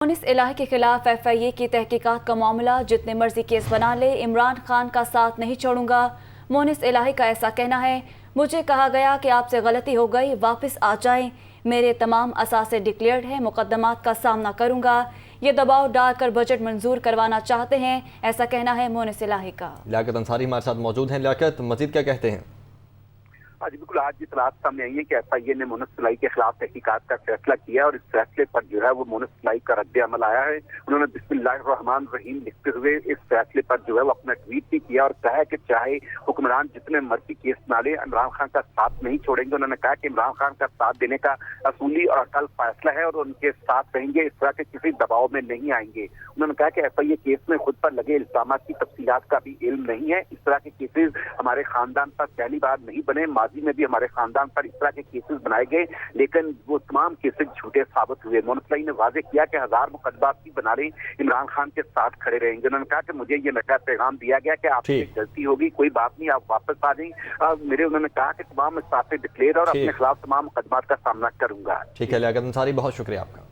मोनिस इलाही के खिलाफ FIA की तहकीकात का मामला, जितने मर्जी केस बना ले, इमरान खान का साथ नहीं छोड़ूंगा। मोनिस इलाही का ऐसा कहना है, मुझे कहा गया कि आपसे गलती हो गई, वापस आ जाएं। मेरे तमाम असासे डिक्लेयर्ड है, मुकदमात का सामना करूंगा। ये दबाव डालकर बजट मंजूर करवाना चाहते हैं, ऐसा कहना है मोनिस इलाही का। लियाकत अंसारी हमारे साथ मौजूद हैं। लियाकत, मजीद क्या कहते हैं? आज बिल्कुल आज की इतलात सामने आई है कि FIA ने मोनिस इलाही के खिलाफ तहकीकात का फैसला किया और इस फैसले पर जो है वो मोनिस इलाही का रद्द अमल आया है। उन्होंने बिस्मिल्लाहिर्रहमानिर्रहीम लिखते हुए इस फैसले पर जो है वो अपना ट्वीट भी किया और कहा कि चाहे हुक्मरान जितने मर्जी केस बना ले, इमरान खान का साथ नहीं छोड़ेंगे। उन्होंने कहा कि इमरान खान का साथ देने का असूली और अकल फैसला है और उनके साथ रहेंगे, इस तरह के किसी दबाव में नहीं आएंगे। उन्होंने कहा कि FIA केस में खुद पर लगे इल्जाम की तफसीलात का भी इल्म नहीं है। इस तरह के केसेस हमारे खानदान पर पहली बार नहीं बने, माजी में भी हमारे खानदान पर इस तरह के केसेस बनाए गए, लेकिन वो तमाम केसेस झूठे साबित हुए। मोनिस इलाही ने वाजे किया कि 1000 मुकदमात भी बना ले, इमरान खान के साथ खड़े रहेंगे। उन्होंने कहा कि मुझे ये नया पैगाम दिया गया कि आपसे गलती होगी, कोई बात नहीं, आप वापस आ जाएं। उन्होंने कहा कि तमाम साथ डिक्लेयर और अपने खिलाफ तमाम मुकदमात का सामना करूंगा। ठीक है लियाकत अंसारी, बहुत शुक्रिया आपका।